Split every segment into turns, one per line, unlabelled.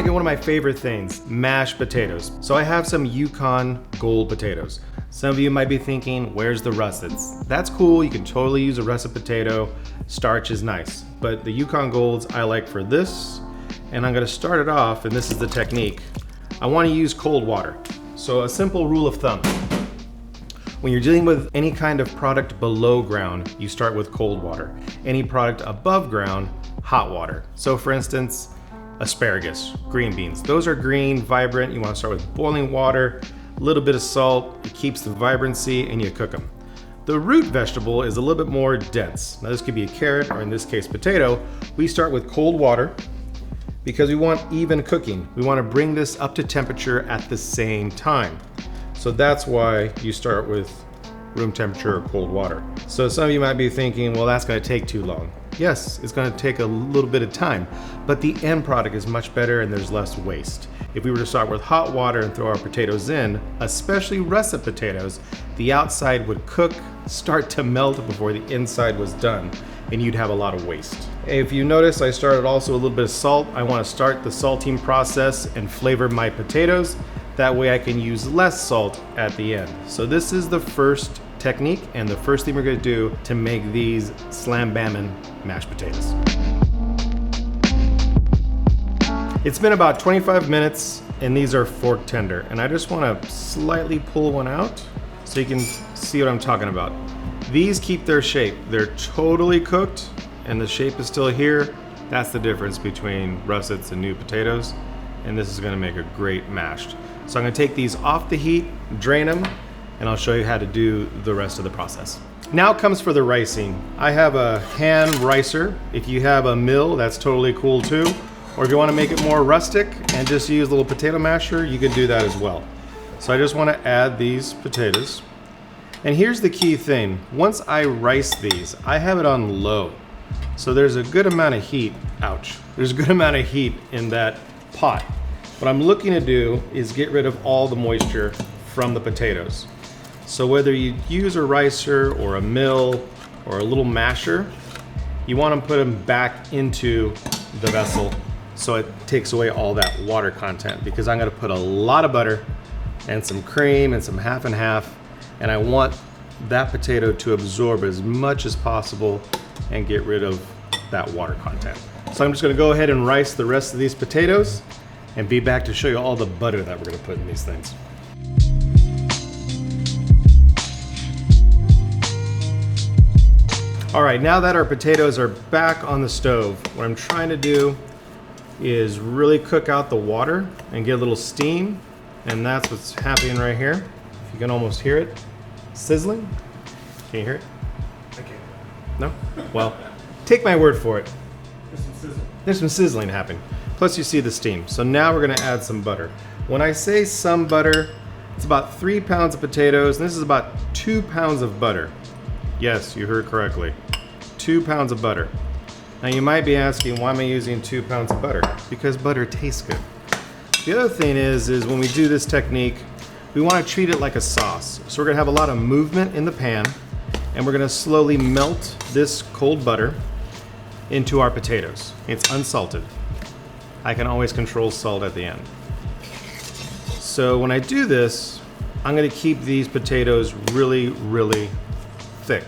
get one of my favorite things, mashed potatoes. So I have some Yukon Gold potatoes. Some of you might be thinking, where's the russets? That's cool, you can totally use a russet potato. Starch is nice. But the Yukon Golds I like for this, and I'm gonna start it off, and this is the technique. I wanna use cold water. So a simple rule of thumb. When you're dealing with any kind of product below ground, you start with cold water. Any product above ground, hot water. So for instance, asparagus, green beans. Those are green, vibrant. You want to start with boiling water, a little bit of salt. It keeps the vibrancy and you cook them. The root vegetable is a little bit more dense. Now this could be a carrot or in this case potato. We start with cold water because we want even cooking. We want to bring this up to temperature at the same time. So that's why you start with room temperature or cold water. So some of you might be thinking, well, that's going to take too long. Yes, it's going to take a little bit of time, but the end product is much better and there's less waste. If we were to start with hot water and throw our potatoes in, especially russet potatoes, the outside would cook, start to melt before the inside was done, and you'd have a lot of waste. If you notice, I started also a little bit of salt. I want to start the salting process and flavor my potatoes. That way I can use less salt at the end. So this is the first technique and the first thing we're gonna do to make these slam bammin' mashed potatoes. It's been about 25 minutes and these are fork tender. And I just wanna slightly pull one out so you can see what I'm talking about. These keep their shape. They're totally cooked and the shape is still here. That's the difference between russets and new potatoes. And this is gonna make a great mashed. So I'm gonna take these off the heat, drain them, and I'll show you how to do the rest of the process. Now comes for the ricing. I have a hand ricer. If you have a mill, that's totally cool too. Or if you wanna make it more rustic and just use a little potato masher, you can do that as well. So I just wanna add these potatoes. And here's the key thing. Once I rice these, I have it on low. So there's a good amount of heat, ouch. There's a good amount of heat in that pot. What I'm looking to do is get rid of all the moisture from the potatoes. So whether you use a ricer or a mill or a little masher, you want to put them back into the vessel so it takes away all that water content, because I'm going to put a lot of butter and some cream and some half and half, and I want that potato to absorb as much as possible and get rid of that water content. So I'm just going to go ahead and rice the rest of these potatoes and be back to show you all the butter that we're gonna put in these things. All right, now that our potatoes are back on the stove, what I'm trying to do is really cook out the water and get a little steam, and that's what's happening right here. If you can almost hear it, sizzling. Can you hear it?
I can't.
No? Well, take my word for it.
There's some sizzle.
There's some sizzling happening. Plus you see the steam. So now we're gonna add some butter. When I say some butter, it's about 3 pounds of potatoes, and this is about 2 pounds of butter. Yes, you heard correctly. 2 pounds of butter. Now you might be asking, why am I using 2 pounds of butter? Because butter tastes good. The other thing is when we do this technique, we wanna treat it like a sauce. So we're gonna have a lot of movement in the pan, and we're gonna slowly melt this cold butter into our potatoes. It's unsalted. I can always control salt at the end. So when I do this, I'm gonna keep these potatoes really, really thick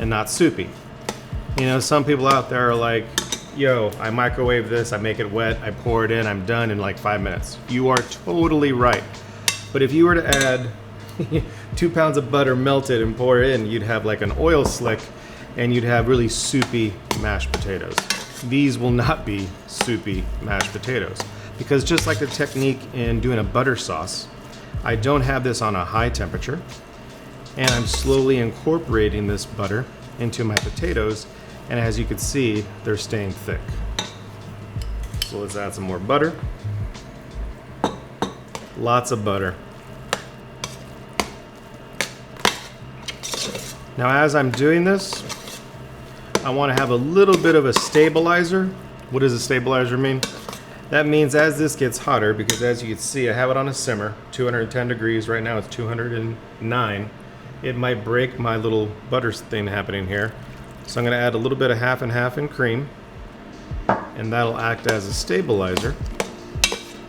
and not soupy. You know, some people out there are like, yo, I microwave this, I make it wet, I pour it in, I'm done in like 5 minutes. You are totally right. But if you were to add 2 pounds of butter melted and pour it in, you'd have like an oil slick and you'd have really soupy mashed potatoes. These will not be soupy mashed potatoes, because just like the technique in doing a butter sauce, I don't have this on a high temperature, and I'm slowly incorporating this butter into my potatoes, and as you can see, they're staying thick. So let's add some more butter. Lots of butter. Now as I'm doing this, I want to have a little bit of a stabilizer. What does a stabilizer mean? That means as this gets hotter, because as you can see, I have it on a simmer, 210 degrees. Right now it's 209. It might break my little butter thing happening here. So I'm going to add a little bit of half and half in cream, and that'll act as a stabilizer.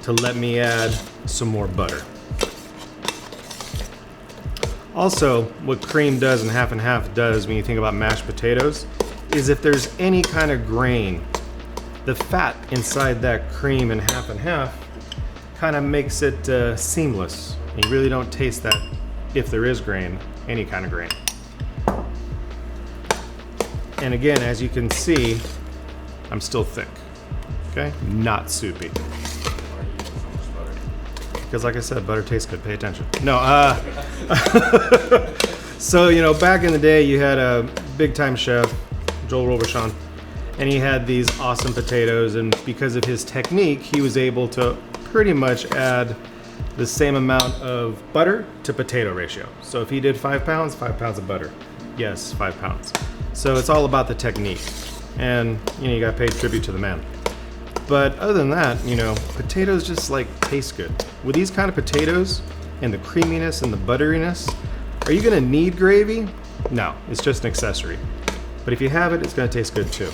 to let me add some more butter. Also, what cream does and half does when you think about mashed potatoes is if there's any kind of grain, the fat inside that cream and half kind of makes it seamless. You really don't taste that if there is grain, any kind of grain. And again, as you can see, I'm still thick, okay? Not soupy. Because like I said, butter tastes good, pay attention. No, so, you know, back in the day, you had a big time chef, Joel Robuchon, and he had these awesome potatoes, and because of his technique, he was able to pretty much add the same amount of butter to potato ratio. So if he did 5 pounds, 5 pounds of butter. Yes, 5 pounds. So it's all about the technique, and you know, you gotta pay tribute to the man. But other than that, you know, potatoes just like taste good. With these kind of potatoes and the creaminess and the butteriness, are you gonna need gravy? No, it's just an accessory. But if you have it, it's gonna taste good too.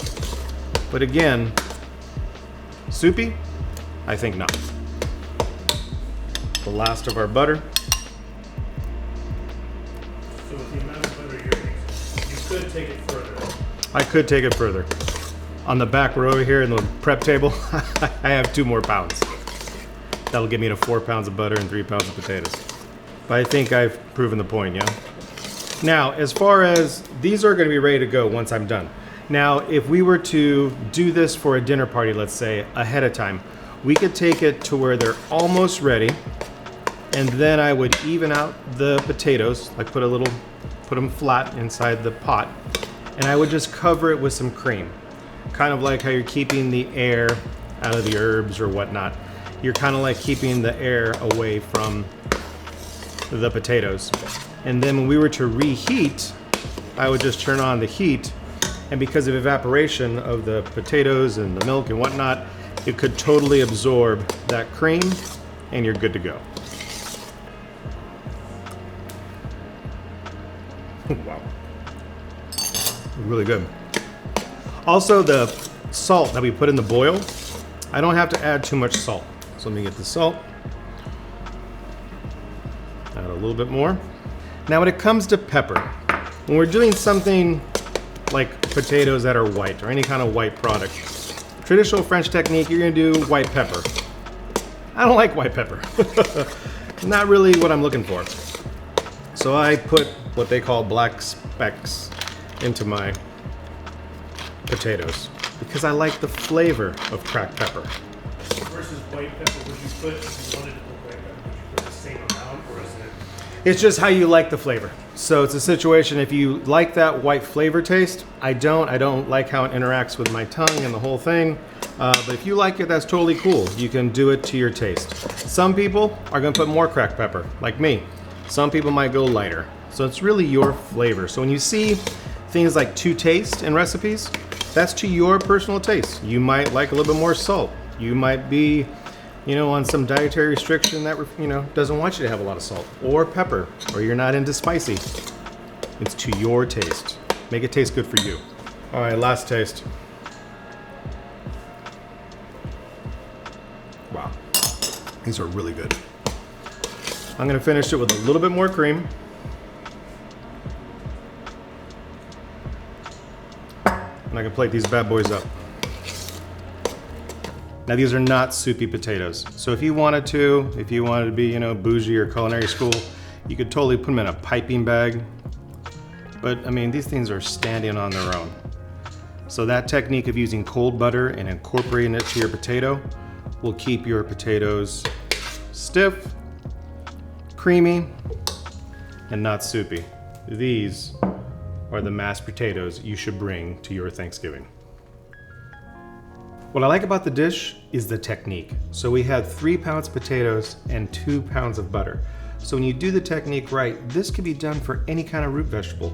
But again, soupy? I think not. The last of our butter.
So with the amount of butter you're using, you could take it further.
I could take it further. On the back row here in the prep table, I have 2 more pounds. That'll get me to 4 pounds of butter and 3 pounds of potatoes. But I think I've proven the point, yeah? Now, as far as these are gonna be ready to go once I'm done. Now, if we were to do this for a dinner party, let's say, ahead of time, we could take it to where they're almost ready, and then I would even out the potatoes, like put them flat inside the pot, and I would just cover it with some cream. Kind of like how you're keeping the air out of the herbs or whatnot. You're kind of like keeping the air away from the potatoes. And then when we were to reheat, I would just turn on the heat, and because of evaporation of the potatoes and the milk and whatnot, it could totally absorb that cream, and you're good to go. Wow. Really good. Also, the salt that we put in the boil, I don't have to add too much salt. So let me get the salt. Add a little bit more. Now when it comes to pepper, when we're doing something like potatoes that are white or any kind of white product, traditional French technique, you're gonna do white pepper. I don't like white pepper. Not really what I'm looking for. So I put what they call black specks into my potatoes because I like the flavor of cracked pepper.
Versus white pepper, would you put, if you wanted to put white pepper, would you put the same amount, or is it?
It's just how you like the flavor. So it's a situation, if you like that white flavor taste, I don't like how it interacts with my tongue and the whole thing. But if you like it, that's totally cool. You can do it to your taste. Some people are gonna put more cracked pepper, like me. Some people might go lighter. So it's really your flavor. So when you see things like to taste in recipes, that's to your personal taste. You might like a little bit more salt. You might be, you know, on some dietary restriction that, you know, doesn't want you to have a lot of salt or pepper, or you're not into spicy. It's to your taste. Make it taste good for you. All right, last taste. Wow, these are really good. I'm gonna finish it with a little bit more cream. And I can plate these bad boys up. Now these are not soupy potatoes. So if you wanted to be, you know, bougie or culinary school, you could totally put them in a piping bag. But I mean, these things are standing on their own. So that technique of using cold butter and incorporating it to your potato will keep your potatoes stiff, creamy, and not soupy. These are the mashed potatoes you should bring to your Thanksgiving. What I like about the dish is the technique. So we had 3 pounds of potatoes and 2 pounds of butter. So when you do the technique right, this could be done for any kind of root vegetable.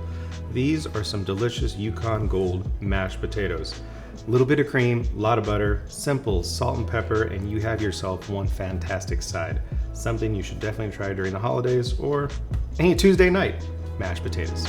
These are some delicious Yukon Gold mashed potatoes. A little bit of cream, a lot of butter, simple salt and pepper, and you have yourself one fantastic side. Something you should definitely try during the holidays or any Tuesday night, mashed potatoes.